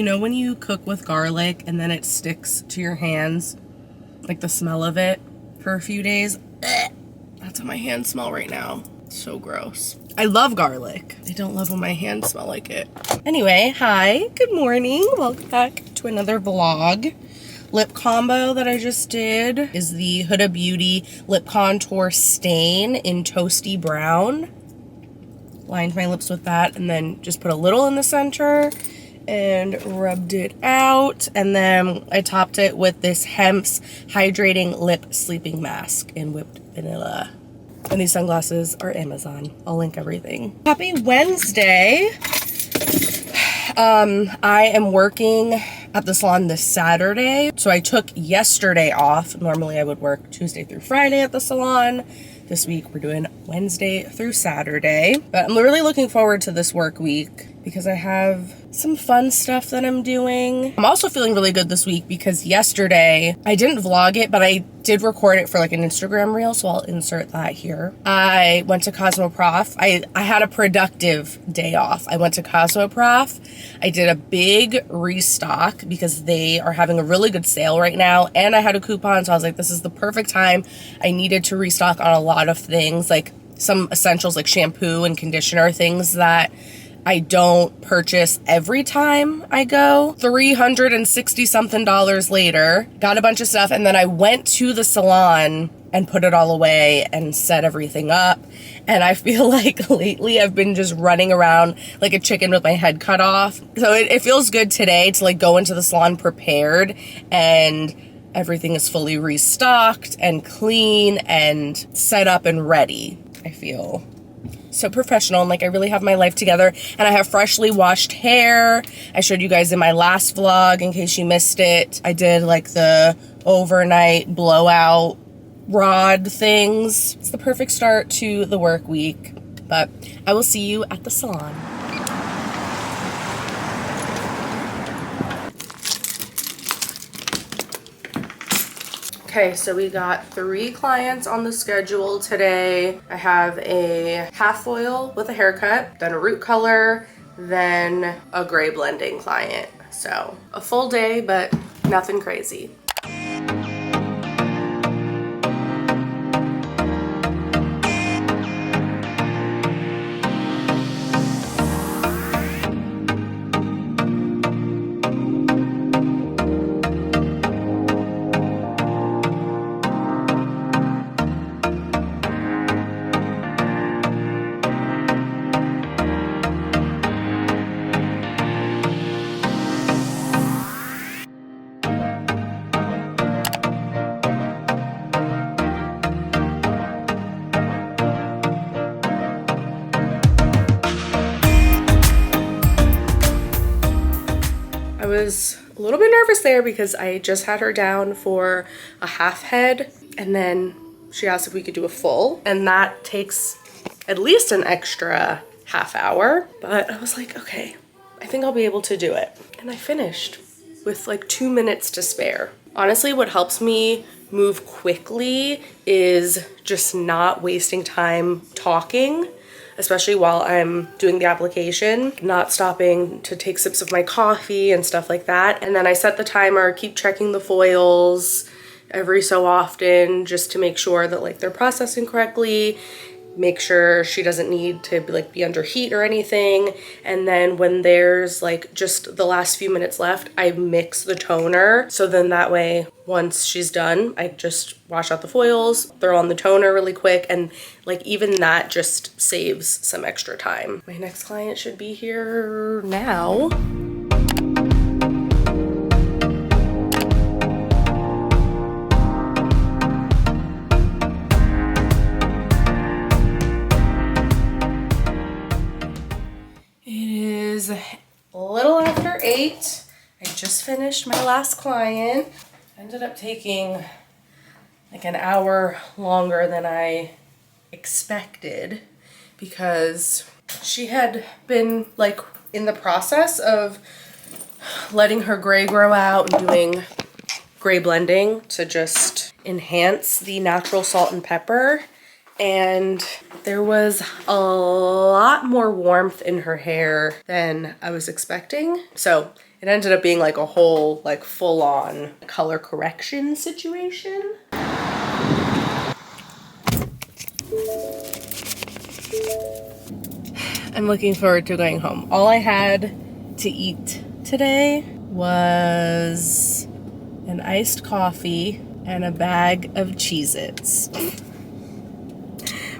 You know when you cook with garlic and then it sticks to your hands, like the smell of it for a few days? That's how my hands smell right now. So gross. I love garlic. I don't love when my hands smell like it. Anyway, hi, good morning. Welcome back to another vlog. Lip combo that I just did is the Huda Beauty Lip Contour Stain in Toasty Brown. Lined my lips with that and then just put a little in the center and rubbed it out. And then I topped it with this Hemp's Hydrating Lip Sleeping Mask in Whipped Vanilla. And these sunglasses are Amazon. I'll link everything. Happy Wednesday. I am working at the salon this Saturday. So I took yesterday off. Normally I would work Tuesday through Friday at the salon. This week we're doing Wednesday through Saturday. But I'm really looking forward to this work week because I have some fun stuff that I'm doing. I'm also feeling really good this week because yesterday, I didn't vlog it, but I did record it for like an Instagram reel, so I'll insert that here. I went to Cosmoprof. I had a productive day off. I went to Cosmoprof. I did a big restock because they are having a really good sale right now, and I had a coupon, so I was like, this is the perfect time. I needed to restock on a lot of things, like some essentials like shampoo and conditioner, things that I don't purchase every time I go. $360 something later, got a bunch of stuff, and then I went to the salon and put it all away and set everything up. And I feel like lately I've been just running around like a chicken with my head cut off. So it feels good today to like go into the salon prepared and everything is fully restocked and clean and set up and ready. I feel so professional and like I really have my life together, and I have freshly washed hair. I showed you guys in my last vlog in case you missed it. I did like the overnight blowout rod things. It's the perfect start to the work week, but I will see you at the salon. Okay, so we got 3 clients on the schedule today. I have a half foil with a haircut, then a root color, then a gray blending client. So a full day, but nothing crazy. I was a little bit nervous there because I just had her down for a half head, and then she asked if we could do a full, and that takes at least an extra half hour. But I was like, okay, I think I'll be able to do it. And I finished with like 2 minutes to spare. Honestly, what helps me move quickly is just not wasting time talking, especially while I'm doing the application, not stopping to take sips of my coffee and stuff like that. And then I set the timer, keep checking the foils every so often just to make sure that like they're processing correctly, make sure she doesn't need to be under heat or anything. And then when there's like just the last few minutes left, I mix the toner. So then that way, once she's done, I just wash out the foils, throw on the toner really quick, and like even that just saves some extra time. My next client should be here now. A little after 8. I just finished my last client. Ended up taking like an hour longer than I expected because she had been like in the process of letting her gray grow out and doing gray blending to just enhance the natural salt and pepper. And there was a lot more warmth in her hair than I was expecting. So It ended up being like a whole, like full-on color correction situation. I'm looking forward to going home. All I had to eat today was an iced coffee and a bag of Cheez-Its,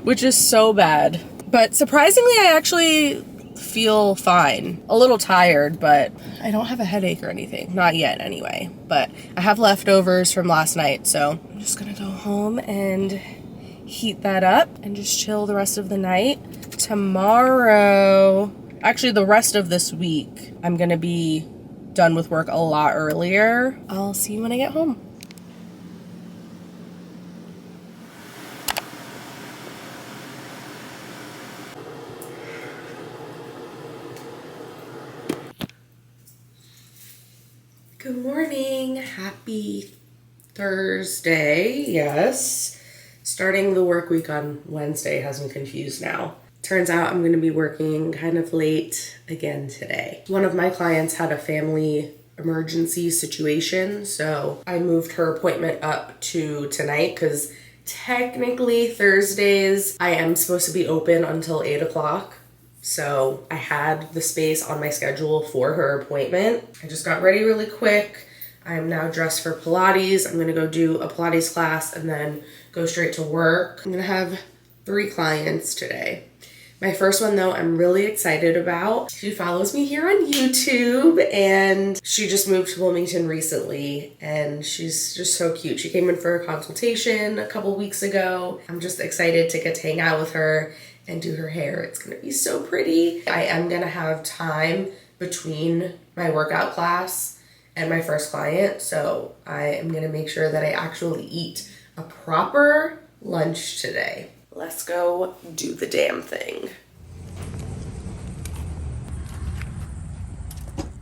which is so bad. But surprisingly, I actually feel fine. A little tired, but I don't have a headache or anything. Not yet, anyway. But I have leftovers from last night, so I'm just gonna go home and heat that up and just chill the rest of the night. Tomorrow, actually the rest of this week, I'm gonna be done with work a lot earlier. I'll see you when I get home. Good morning. Happy Thursday. Yes. Starting the work week on Wednesday has me confused now. Turns out I'm going to be working kind of late again today. One of my clients had a family emergency situation, so I moved her appointment up to tonight because technically Thursdays I am supposed to be open until 8 o'clock. So I had the space on my schedule for her appointment. I just got ready really quick. I'm now dressed for Pilates. I'm gonna go do a Pilates class and then go straight to work. I'm gonna have 3 clients today. My first one though, I'm really excited about. She follows me here on YouTube and she just moved to Wilmington recently and she's just so cute. She came in for a consultation a couple weeks ago. I'm just excited to get to hang out with her and do her hair. It's gonna be so pretty. I am gonna have time between my workout class and my first client, so I am gonna make sure that I actually eat a proper lunch today. Let's go do the damn thing.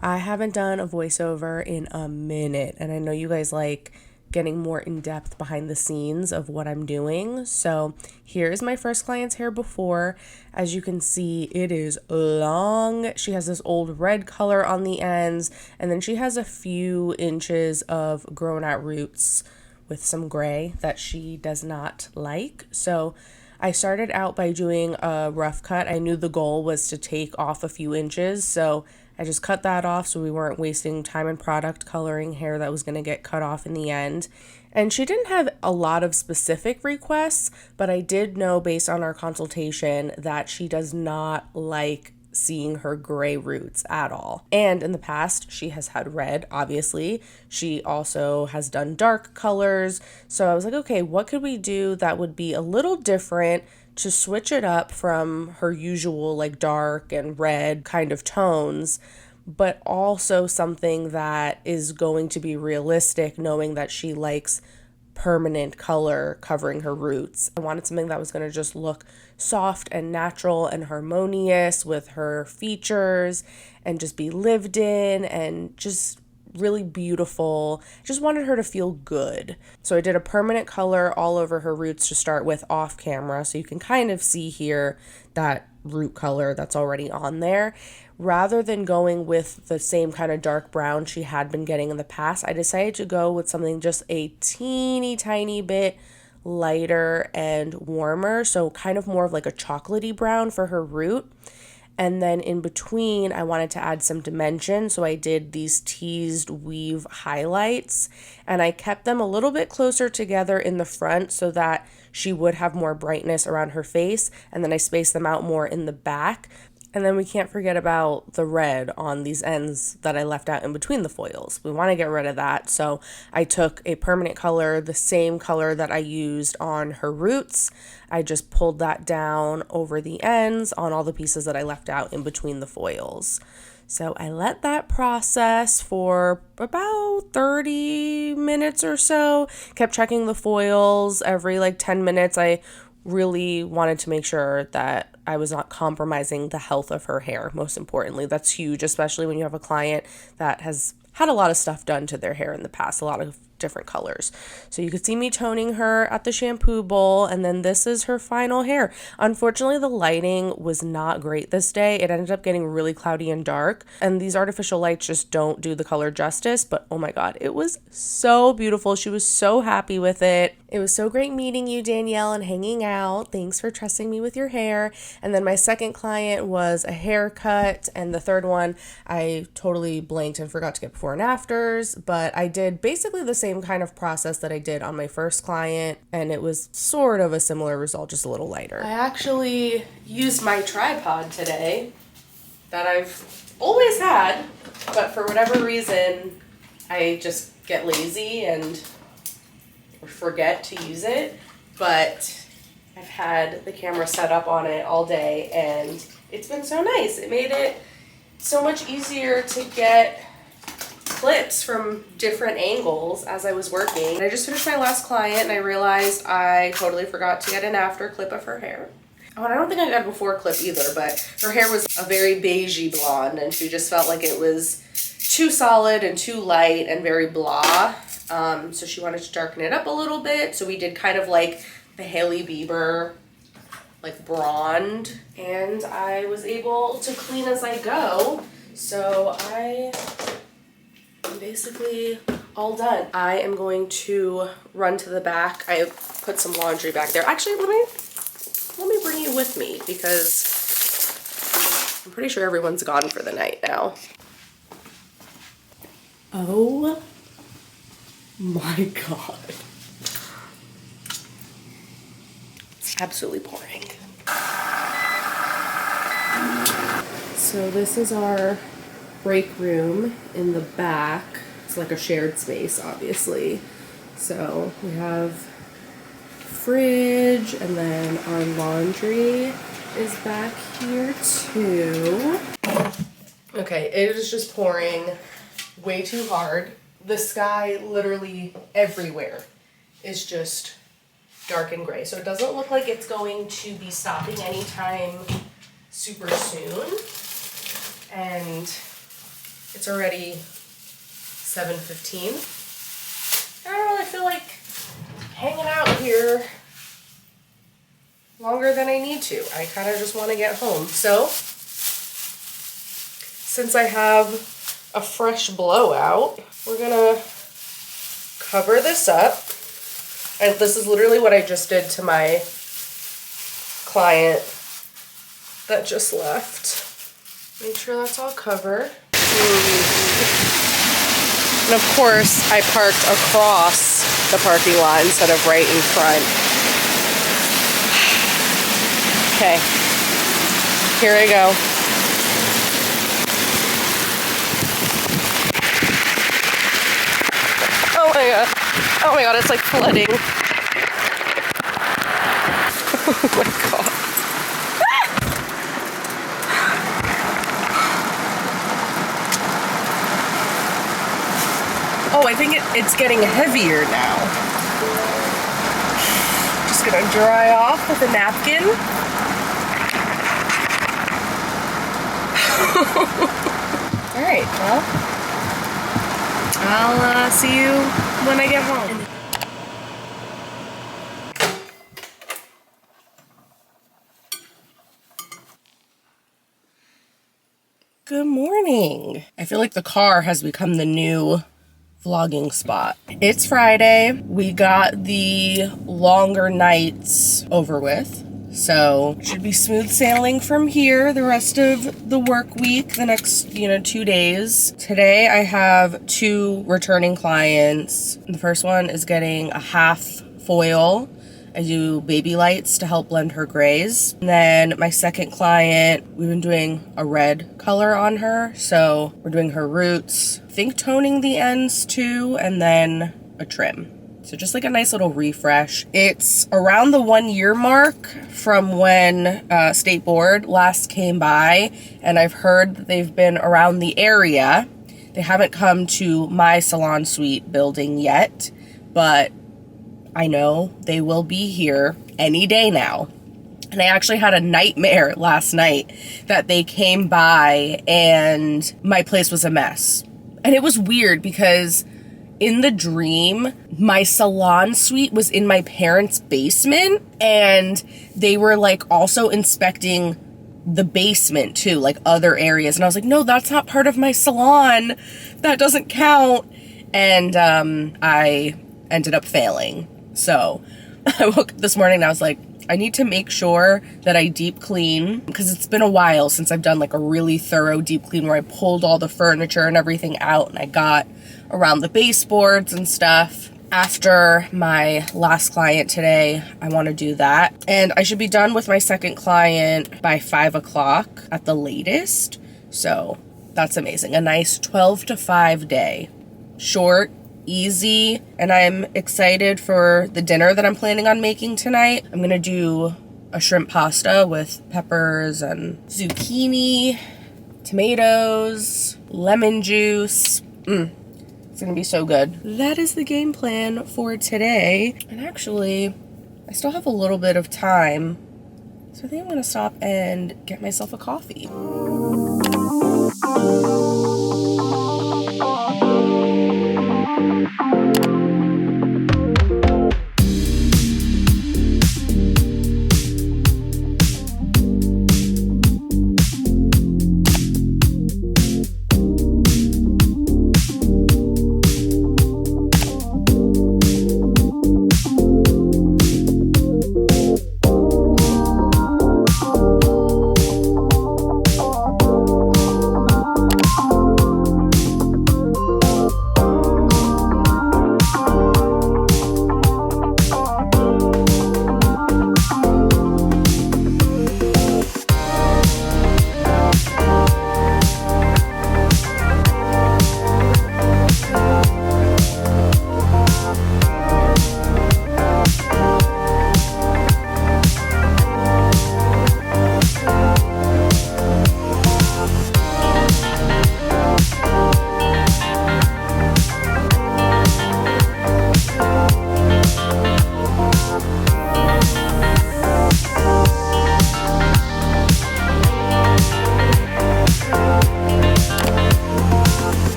I haven't done a voiceover in a minute, and I know you guys like getting more in depth behind the scenes of what I'm doing. So here's my first client's hair before. As you can see, it is long. She has this old red color on the ends, and then she has a few inches of grown out roots with some gray that she does not like. So I started out by doing a rough cut. I knew the goal was to take off a few inches, so I just cut that off so we weren't wasting time and product coloring hair that was going to get cut off in the end. And she didn't have a lot of specific requests, but I did know based on our consultation that she does not like seeing her gray roots at all. And in the past, she has had red, obviously. She also has done dark colors. So I was like, okay, what could we do that would be a little different to switch it up from her usual like dark and red kind of tones, but also something that is going to be realistic, knowing that she likes permanent color covering her roots. I wanted something that was going to just look soft and natural and harmonious with her features and just be lived in and just really beautiful. Just wanted her to feel good. So I did a permanent color all over her roots to start with off camera. So you can kind of see here that root color that's already on there. Rather than going with the same kind of dark brown she had been getting in the past, I decided to go with something just a teeny tiny bit lighter and warmer. So kind of more of like a chocolatey brown for her root. And then in between, I wanted to add some dimension. So I did these teased weave highlights and I kept them a little bit closer together in the front so that she would have more brightness around her face. And then I spaced them out more in the back. And then we can't forget about the red on these ends that I left out in between the foils. We want to get rid of that. So I took a permanent color, the same color that I used on her roots. I just pulled that down over the ends on all the pieces that I left out in between the foils. So I let that process for about 30 minutes or so. Kept checking the foils every like 10 minutes. I really wanted to make sure that I was not compromising the health of her hair. Most importantly, that's huge, especially when you have a client that has had a lot of stuff done to their hair in the past, a lot of different colors. So you could see me toning her at the shampoo bowl, and then this is her final hair. Unfortunately, the lighting was not great this day. It ended up getting really cloudy and dark, and these artificial lights just don't do the color justice, but oh my god, it was so beautiful. She was so happy with it. It was so great meeting you, Danielle, and hanging out. Thanks for trusting me with your hair. And then my second client was a haircut, and the third one I totally blanked and forgot to get before and afters, but I did basically the same kind of process that I did on my first client, and it was sort of a similar result, just a little lighter. I actually used my tripod today that I've always had, but for whatever reason, I just get lazy and forget to use it, but I've had the camera set up on it all day, and it's been so nice. It made it so much easier to get clips from different angles as I was working. I just finished my last client, and I realized I totally forgot to get an after clip of her hair. Oh, and I don't think I got a before clip either, but her hair was a very beigey blonde, and she just felt like it was too solid and too light and very blah. So she wanted to darken it up a little bit. So we did kind of like the Hailey Bieber, like blonde. And I was able to clean as I go. So I'm basically all done. I am going to run to the back. I put some laundry back there. Actually, let me bring you with me because I'm pretty sure everyone's gone for the night now. Oh my god. It's absolutely pouring. So this is our break room in the back. It's like a shared space, obviously. So we have fridge, and then our laundry is back here too. Okay, it is just pouring way too hard. The sky literally everywhere is just dark and gray. So it doesn't look like it's going to be stopping anytime super soon. And it's already 7:15. I don't really feel like hanging out here longer than I need to. I kind of just want to get home. So since I have a fresh blowout, we're gonna cover this up. And this is literally what I just did to my client that just left. Make sure that's all covered. And of course, I parked across the parking lot instead of right in front. Okay, here I go. Oh my god. Oh my god, it's like flooding. Oh my god. Oh, I think it's getting heavier now. Just gonna dry off with a napkin. Alright, well, I'll see you when I get home. Good morning. I feel like the car has become the new vlogging spot. It's Friday. We got the longer nights over with. So should be smooth sailing from here the rest of the work week, the next, 2 days. Today I have 2 returning clients. The first one is getting a half foil. I do baby lights to help blend her grays. And then my second client, we've been doing a red color on her. So we're doing her roots, I think toning the ends too, and then a trim. So just like a nice little refresh. It's around the 1 year mark from when State Board last came by, and I've heard that they've been around the area. They haven't come to my salon suite building yet, but I know they will be here any day now. And I actually had a nightmare last night that they came by and my place was a mess. And it was weird because in the dream, my salon suite was in my parents' basement, and they were like also inspecting the basement too, like other areas. And I was like, no, that's not part of my salon. That doesn't count. And I ended up failing. So I woke up this morning and I was like, I need to make sure that I deep clean, because it's been a while since I've done like a really thorough deep clean where I pulled all the furniture and everything out and I got around the baseboards and stuff. After my last client today, I want to do that. And I should be done with my second client by 5 o'clock at the latest. So that's amazing. A nice 12 to 5 day. Short, easy, and I'm excited for the dinner that I'm planning on making tonight. I'm gonna do a shrimp pasta with peppers and zucchini, tomatoes, lemon juice. It's gonna be so good. That is the game plan for today. And actually, I still have a little bit of time, so I think I'm gonna stop and get myself a coffee.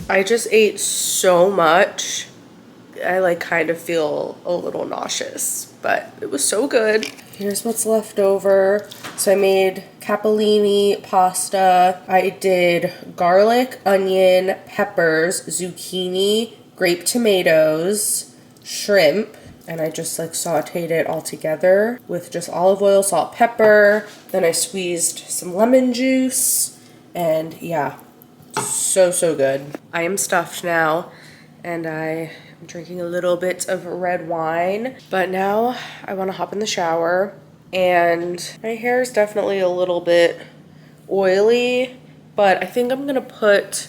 I just ate so much. I like kind of feel a little nauseous, but it was so good. Here's what's left over. So I made capellini pasta. I did garlic, onion, peppers, zucchini, grape tomatoes, shrimp, and I just like sauteed it all together with just olive oil, salt, pepper. Then I squeezed some lemon juice, and yeah, so good. I am stuffed now, and I am drinking a little bit of red wine, but now I want to hop in the shower. And my hair is definitely a little bit oily, but I think I'm gonna put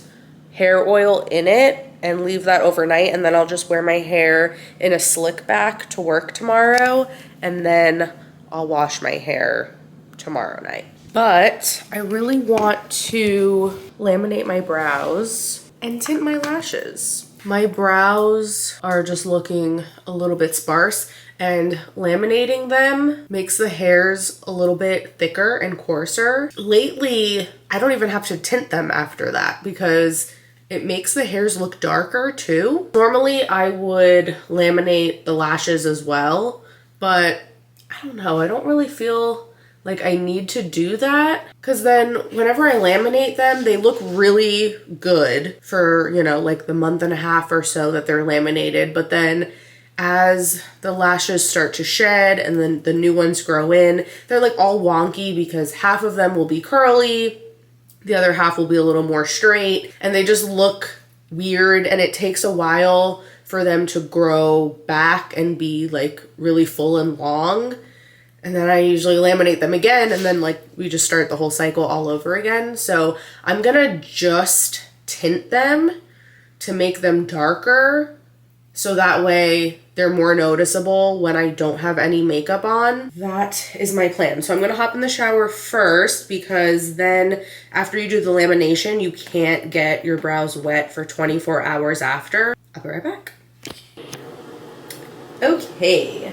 hair oil in it and leave that overnight, and then I'll just wear my hair in a slick back to work tomorrow, and then I'll wash my hair tomorrow night. But I really want to laminate my brows and tint my lashes. My brows are just looking a little bit sparse, and laminating them makes the hairs a little bit thicker and coarser. Lately, I don't even have to tint them after that because it makes the hairs look darker too. Normally, I would laminate the lashes as well, but I don't know, I don't really feel like I need to do that, because then whenever I laminate them, they look really good for, you know, like the month and a half or so that they're laminated. But then as the lashes start to shed and then the new ones grow in, they're like all wonky because half of them will be curly, the other half will be a little more straight, and they just look weird, and it takes a while for them to grow back and be like really full and long. And then I usually laminate them again, and then like we just start the whole cycle all over again. So I'm gonna just tint them to make them darker, so that way they're more noticeable when I don't have any makeup on. That is my plan. So I'm gonna hop in the shower first, because then after you do the lamination, you can't get your brows wet for 24 hours after. I'll be right back. Okay.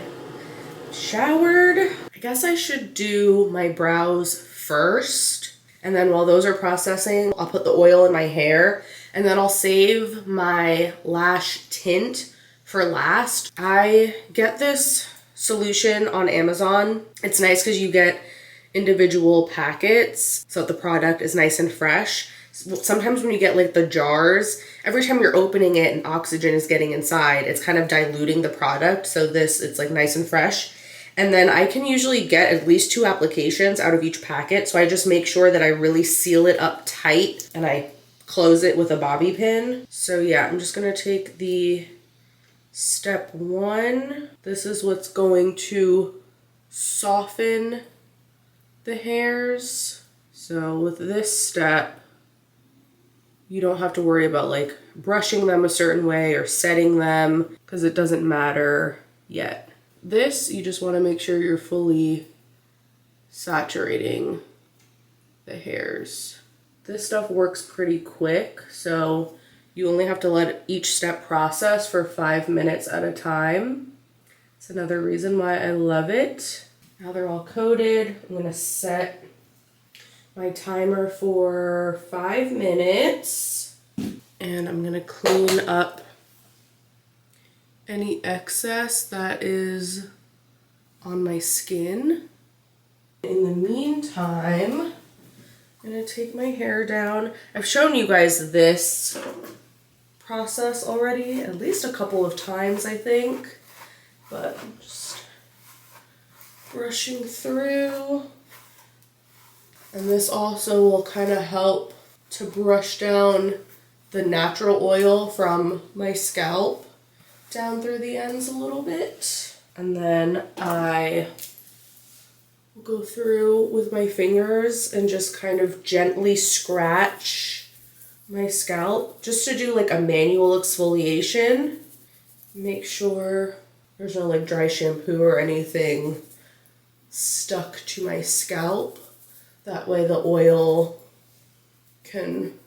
showered. I guess I should do my brows first. And then while those are processing, I'll put the oil in my hair. And then I'll save my lash tint for last. I get this solution on Amazon. It's nice because you get individual packets so that the product is nice and fresh. Sometimes when you get like the jars, every time you're opening it and oxygen is getting inside, it's kind of diluting the product. So this, it's like nice and fresh. And then I can usually get at least 2 applications out of each packet. So I just make sure that I really seal it up tight and I close it with a bobby pin. So yeah, I'm just gonna take the step 1. This is what's going to soften the hairs. So with this step, you don't have to worry about like brushing them a certain way or setting them because it doesn't matter yet. This, you just want to make sure you're fully saturating the hairs. This stuff works pretty quick, so you only have to let each step process for 5 minutes at a time. It's another reason why I love it. Now they're all coated. I'm gonna set my timer for 5 minutes. And I'm gonna clean up any excess that is on my skin. In the meantime, I'm gonna take my hair down. I've shown you guys this process already, at least a couple of times, I think. But I'm just brushing through. And this also will kind of help to brush down the natural oil from my scalp down through the ends a little bit. And then I will go through with my fingers and just kind of gently scratch my scalp just to do like a manual exfoliation. Make sure there's no like dry shampoo or anything stuck to my scalp. That way the oil can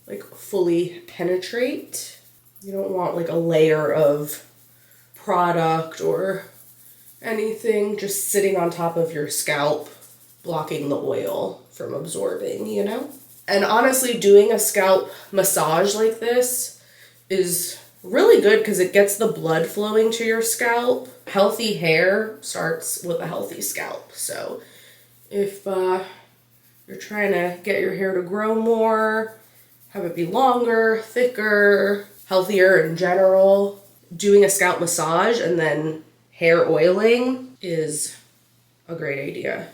like fully penetrate. You don't want like a layer of product or anything just sitting on top of your scalp, blocking the oil from absorbing, you know? And honestly, doing a scalp massage like this is really good because it gets the blood flowing to your scalp. Healthy hair starts with a healthy scalp. So if you're trying to get your hair to grow more, have it be longer, thicker, healthier in general, doing a scalp massage and then hair oiling is a great idea.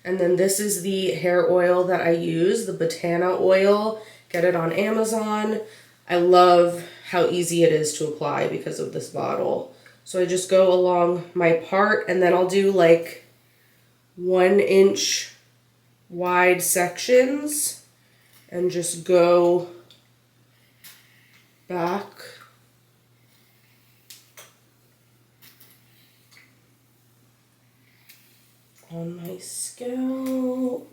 And then this is the hair oil that I use, the Botana oil. Get it on Amazon. I love how easy it is to apply because of this bottle. So I just go along my part and then I'll do like 1 inch wide sections and just go back on my scalp.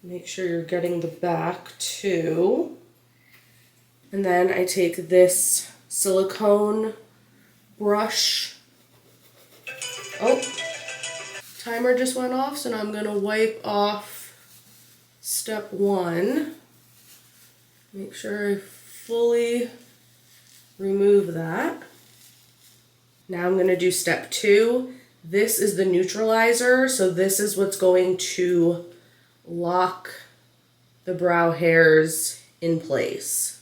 Make sure you're getting the back too. And then I take this silicone brush. Oh, timer just went off, so now I'm gonna wipe off step 1. Make sure I fully remove that. Now I'm gonna do step 2. This is the neutralizer, so this is what's going to lock the brow hairs in place.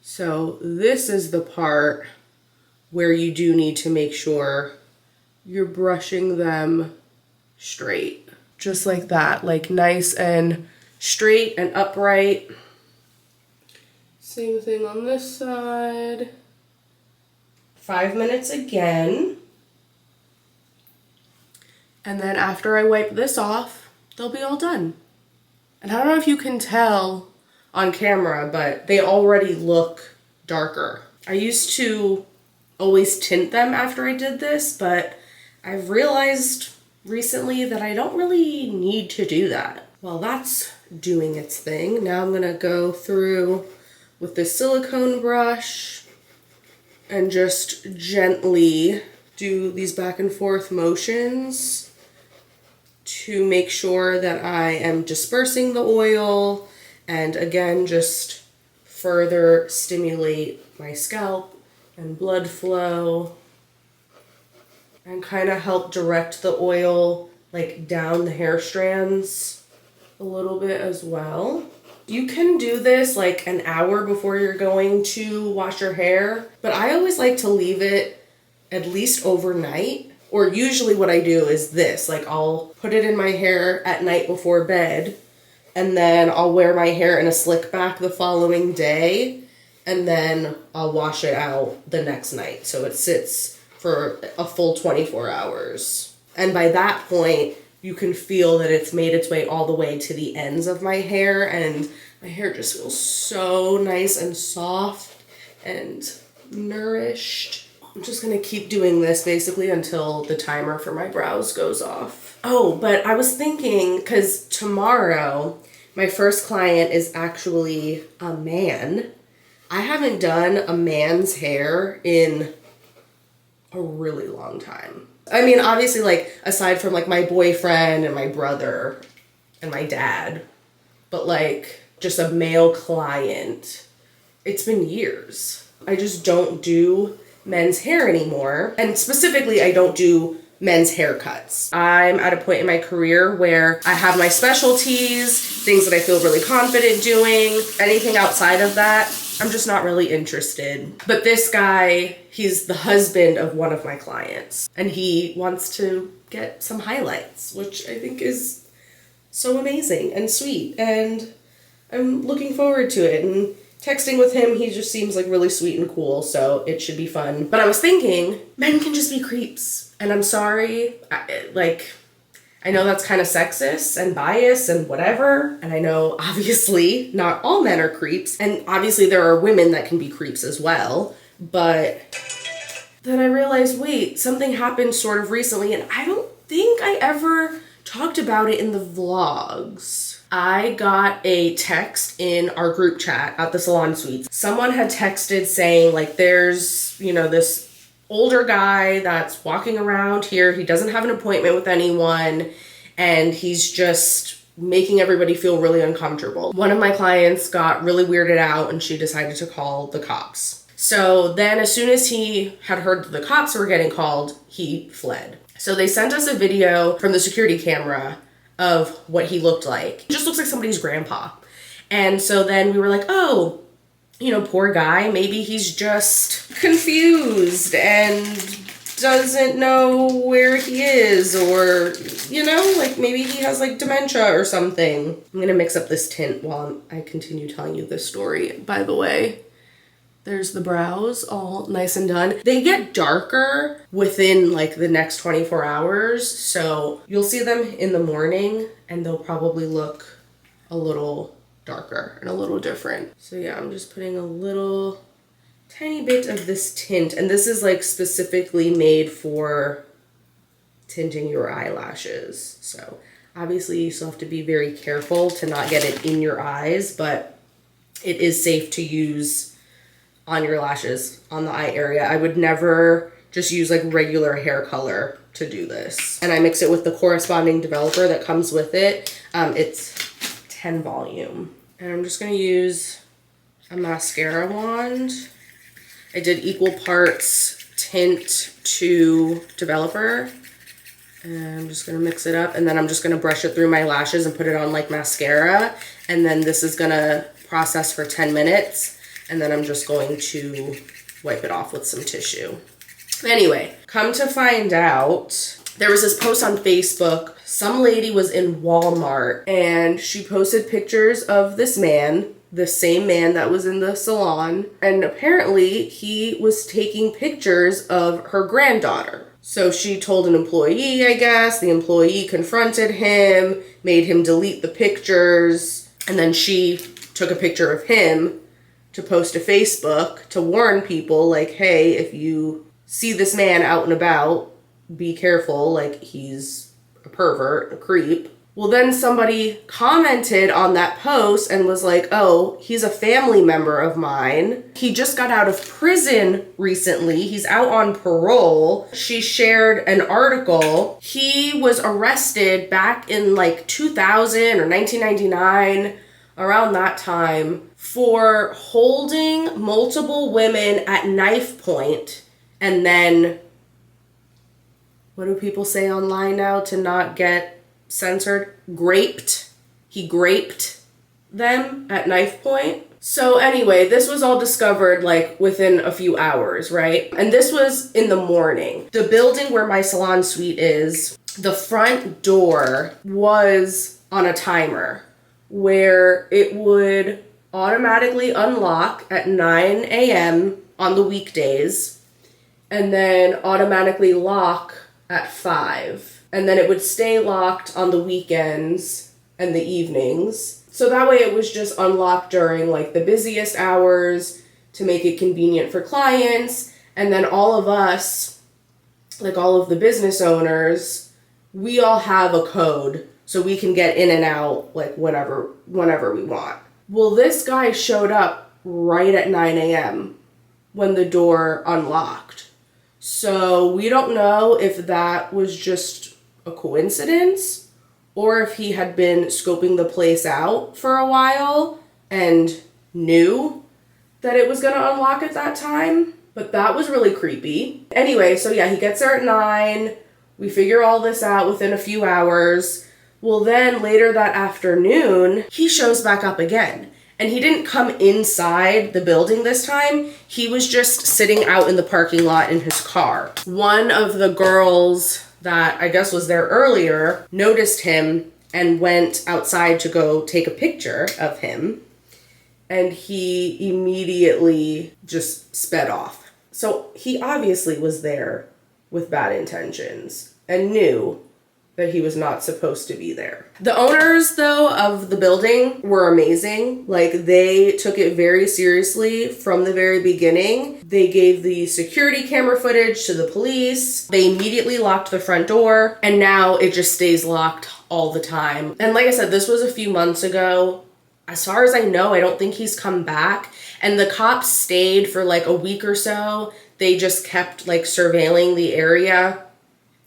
So this is the part where you do need to make sure you're brushing them straight. Just like that, like nice and straight and upright. Same thing on this side. 5 minutes again. And then after I wipe this off, they'll be all done. And I don't know if you can tell on camera, but they already look darker. I used to always tint them after I did this, but I've realized recently that I don't really need to do that. Well, that's doing its thing. Now I'm gonna go through with this silicone brush and just gently do these back and forth motions to make sure that I am dispersing the oil and again just further stimulate my scalp and blood flow and kind of help direct the oil like down the hair strands a little bit as well. You can do this like an hour before you're going to wash your hair, but I always like to leave it at least overnight. Or usually what I do is this, like I'll put it in my hair at night before bed, and then I'll wear my hair in a slick back the following day, and then I'll wash it out the next night. So it sits for a full 24 hours. And by that point, you can feel that it's made its way all the way to the ends of my hair, and my hair just feels so nice and soft and nourished. I'm just gonna keep doing this basically until the timer for my brows goes off. Oh, but I was thinking, because tomorrow my first client is actually a man. I haven't done a man's hair in a really long time. I mean, obviously, like, aside from, like, my boyfriend and my brother and my dad, but, like, just a male client, it's been years. I just don't do men's hair anymore. And specifically, I don't do men's haircuts. I'm at a point in my career where I have my specialties, things that I feel really confident doing. Anything outside of that, I'm just not really interested. But this guy, he's the husband of one of my clients, and he wants to get some highlights, which I think is so amazing and sweet, and I'm looking forward to it. And texting with him, he just seems like really sweet and cool, so it should be fun. But I was thinking, men can just be creeps. And I'm sorry, I know that's kind of sexist and biased and whatever. And I know, obviously, not all men are creeps. And obviously there are women that can be creeps as well. But then I realized, wait, something happened sort of recently, and I don't think I ever talked about it in the vlogs. I got a text in our group chat at the Salon Suites. Someone had texted saying, like, there's, you know, this older guy that's walking around here. He doesn't have an appointment with anyone, and he's just making everybody feel really uncomfortable. One of my clients got really weirded out, and she decided to call the cops. So then as soon as he had heard that the cops were getting called, he fled. So they sent us a video from the security camera of what he looked like. He just looks like somebody's grandpa. And so then we were like, oh, you know, poor guy, maybe he's just confused and doesn't know where he is, or, you know, like maybe he has like dementia or something. I'm gonna mix up this tint while I continue telling you this story. By the way, there's the brows all nice and done. They get darker within like the next 24 hours. So you'll see them in the morning and they'll probably look a little darker and a little different. So yeah, I'm just putting a little tiny bit of this tint, and this is like specifically made for tinting your eyelashes. So obviously you still have to be very careful to not get it in your eyes, but it is safe to use on your lashes, on the eye area. I would never just use like regular hair color to do this. And I mix it with the corresponding developer that comes with it. It's 10 volume. And I'm just gonna use a mascara wand. I did equal parts tint to developer. And I'm just gonna mix it up, and then I'm just gonna brush it through my lashes and put it on like mascara. And then this is gonna process for 10 minutes. And then I'm just going to wipe it off with some tissue. Anyway, come to find out, there was this post on Facebook. Some lady was in Walmart and she posted pictures of this man, the same man that was in the salon. And apparently he was taking pictures of her granddaughter. So she told an employee, I guess. The employee confronted him, made him delete the pictures. And then she took a picture of him to post to Facebook to warn people, like, hey, if you see this man out and about, be careful, like, he's a pervert, a creep. Well, then somebody commented on that post and was like, oh, he's a family member of mine. He just got out of prison recently. He's out on parole. She shared an article. He was arrested back in like 2000 or 1999, around that time, for holding multiple women at knife point and then, what do people say online now to not get censored? Graped. He graped them at knife point. So anyway, this was all discovered like within a few hours, right? And this was in the morning. The building where my salon suite is, the front door was on a timer where it would automatically unlock at 9 a.m. on the weekdays and then automatically lock at 5. And then it would stay locked on the weekends and the evenings. So that way it was just unlocked during like the busiest hours to make it convenient for clients. And then all of us, like all of the business owners, we all have a code so we can get in and out like whenever we want. Well, this guy showed up right at 9 a.m. when the door unlocked. So we don't know if that was just a coincidence or if he had been scoping the place out for a while and knew that it was going to unlock at that time. But that was really creepy. Anyway, so yeah, he gets there at 9. We figure all this out within a few hours. Well, then later that afternoon, he shows back up again. And he didn't come inside the building this time. He was just sitting out in the parking lot in his car. One of the girls that I guess was there earlier noticed him and went outside to go take a picture of him. And he immediately just sped off. So he obviously was there with bad intentions and knew that he was not supposed to be there. The owners, though, of the building were amazing. Like, they took it very seriously from the very beginning. They gave the security camera footage to the police. They immediately locked the front door, and now it just stays locked all the time. And like I said, this was a few months ago. As far as I know, I don't think he's come back. And the cops stayed for like a week or so. They just kept like surveilling the area.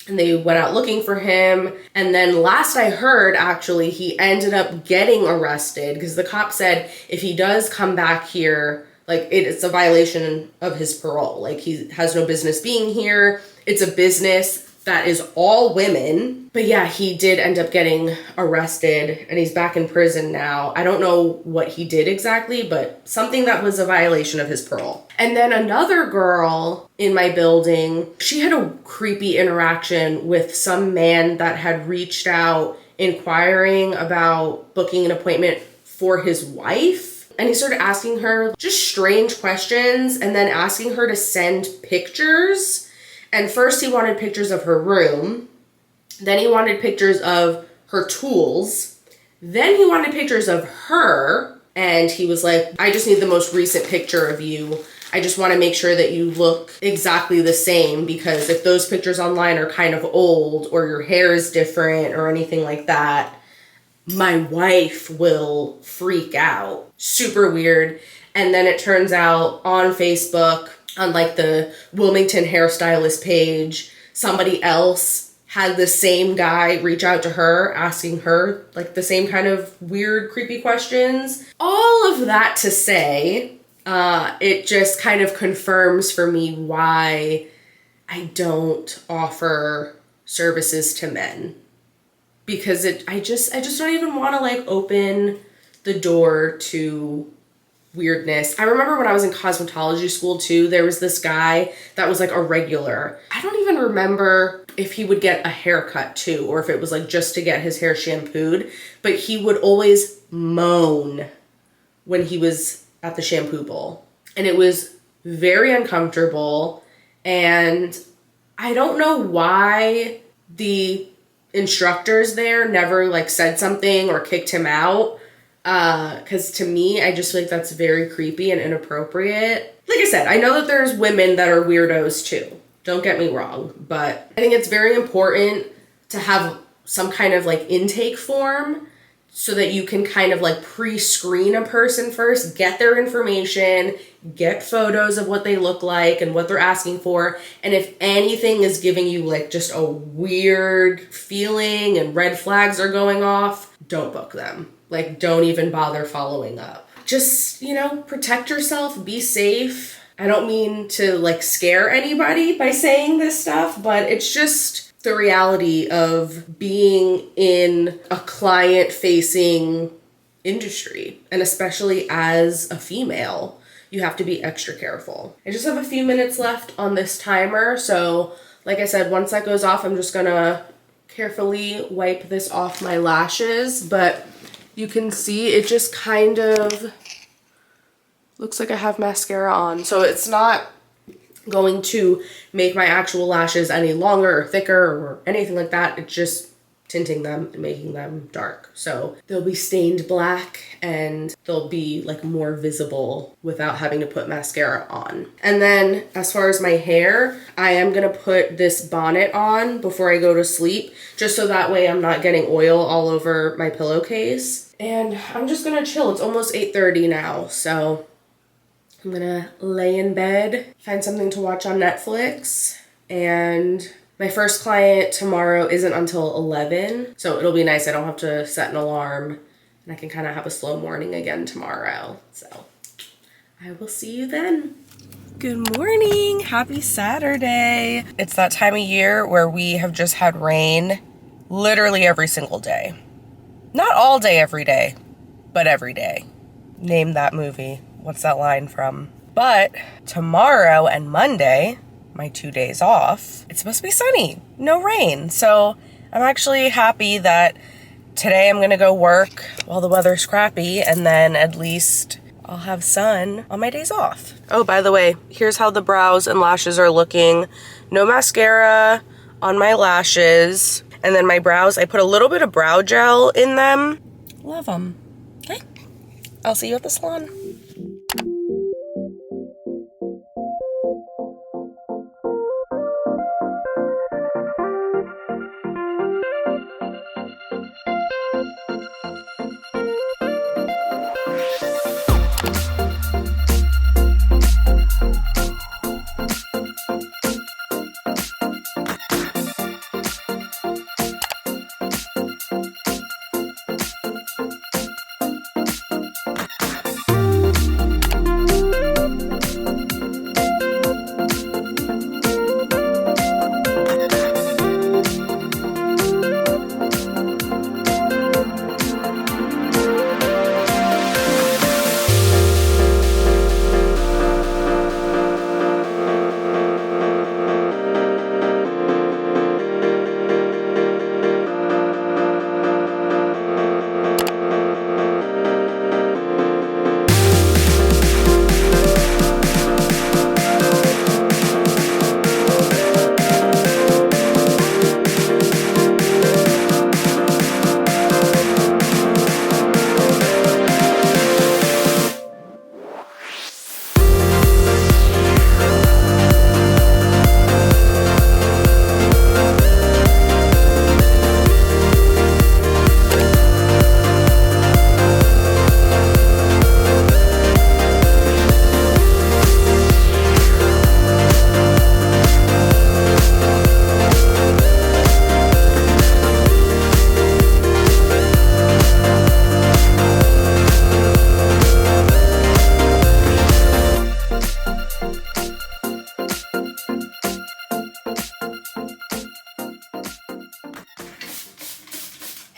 And they went out looking for him. And then last I heard, actually, he ended up getting arrested because the cop said if he does come back here, like it's a violation of his parole. Like he has no business being here. It's a business that is all women. But yeah, he did end up getting arrested and he's back in prison now. I don't know what he did exactly, but something that was a violation of his parole. And then another girl in my building, she had a creepy interaction with some man that had reached out inquiring about booking an appointment for his wife. And he started asking her just strange questions and then asking her to send pictures. And first he wanted pictures of her room. Then he wanted pictures of her tools. Then he wanted pictures of her. And he was like, I just need the most recent picture of you. I just want to make sure that you look exactly the same, because if those pictures online are kind of old or your hair is different or anything like that, my wife will freak out. Super weird. And then it turns out on Facebook, on like the Wilmington hairstylist page, somebody else had the same guy reach out to her, asking her like the same kind of weird, creepy questions. All of that to say, it just kind of confirms for me why I don't offer services to men. Because I just don't even want to like open the door to weirdness. I remember when I was in cosmetology school too, there was this guy that was like a regular. I don't even remember if he would get a haircut too, or if it was like just to get his hair shampooed, but he would always moan when he was at the shampoo bowl. And it was very uncomfortable. And I don't know why the instructors there never like said something or kicked him out. Because to me, I just feel like that's very creepy and inappropriate. Like I said, I know that there's women that are weirdos too. Don't get me wrong. But I think it's very important to have some kind of like intake form so that you can kind of like pre-screen a person first, get their information, get photos of what they look like and what they're asking for. And if anything is giving you like just a weird feeling and red flags are going off, don't book them. Like, don't even bother following up. Just, you know, protect yourself, be safe. I don't mean to like scare anybody by saying this stuff, but it's just the reality of being in a client-facing industry, and especially as a female, you have to be extra careful. I just have a few minutes left on this timer, so like I said, once that goes off, I'm just gonna carefully wipe this off my lashes, but you can see it just kind of looks like I have mascara on, so it's not going to make my actual lashes any longer or thicker or anything like that. It's just tinting them and making them dark. So they'll be stained black and they'll be like more visible without having to put mascara on. And then as far as my hair, I am gonna put this bonnet on before I go to sleep, just so that way I'm not getting oil all over my pillowcase. And I'm just gonna chill. It's almost 8:30 now, so I'm gonna lay in bed, find something to watch on Netflix, and my first client tomorrow isn't until 11, so it'll be nice. I don't have to set an alarm, and I can kind of have a slow morning again tomorrow. So I will see you then. Good morning, happy Saturday. It's that time of year where we have just had rain literally every single day. Not all day every day, but every day. Name that movie. What's that line from? But tomorrow and Monday, my 2 days off, it's supposed to be sunny, no rain. So I'm actually happy that today I'm gonna go work while the weather's crappy, and then at least I'll have sun on my days off. Oh, by the way, here's how the brows and lashes are looking. No mascara on my lashes. And then my brows, I put a little bit of brow gel in them. Love them. Okay, I'll see you at the salon.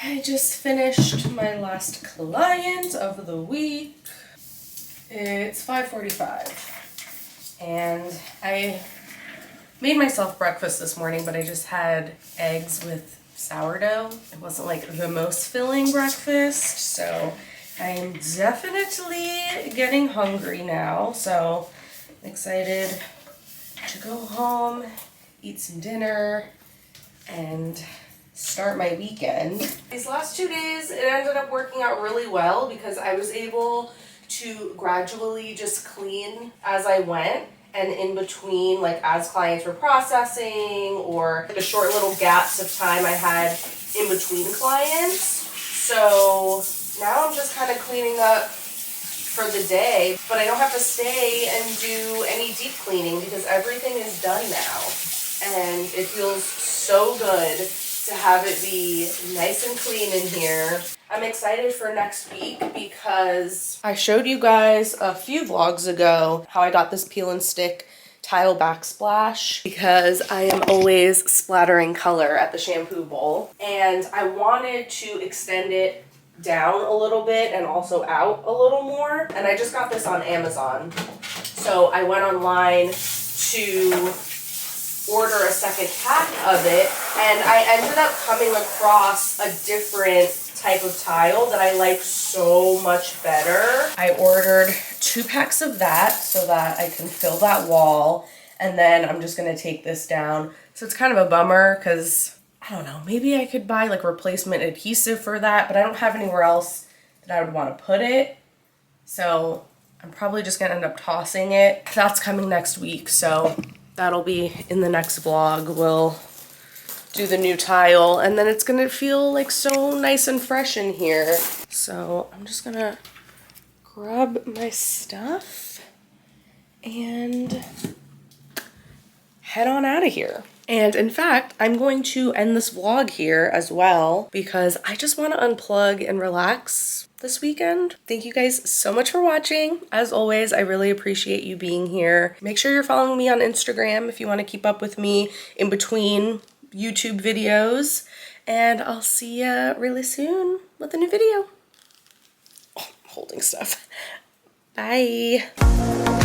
I just finished my last client of the week. It's 5:45 and I made myself breakfast this morning, but I just had eggs with sourdough. It wasn't like the most filling breakfast, so I'm definitely getting hungry now. So I'm excited to go home, eat some dinner, and start my weekend. These last 2 days, it ended up working out really well because I was able to gradually just clean as I went, and in between, like as clients were processing or the short little gaps of time I had in between clients. So now I'm just kind of cleaning up for the day, but I don't have to stay and do any deep cleaning because everything is done now. And it feels so good to have it be nice and clean in here. I'm excited for next week because I showed you guys a few vlogs ago how I got this peel and stick tile backsplash because I am always splattering color at the shampoo bowl, and I wanted to extend it down a little bit and also out a little more, and I just got this on Amazon. So I went online to order a second pack of it, and I ended up coming across a different type of tile that I like so much better. I ordered 2 packs of that so that I can fill that wall, and then I'm just gonna take this down. So it's kind of a bummer because I don't know, maybe I could buy like replacement adhesive for that, but I don't have anywhere else that I would want to put it. So I'm probably just gonna end up tossing it. That's coming next week, so that'll be in the next vlog. We'll do the new tile, and then it's gonna feel like so nice and fresh in here. So I'm just gonna grab my stuff and head on out of here. And in fact, I'm going to end this vlog here as well because I just want to unplug and relax this weekend. Thank you guys so much for watching. As always, I really appreciate you being here. Make sure you're following me on Instagram if you want to keep up with me in between YouTube videos, and I'll see you really soon with a new video. Oh, I'm holding stuff. Bye.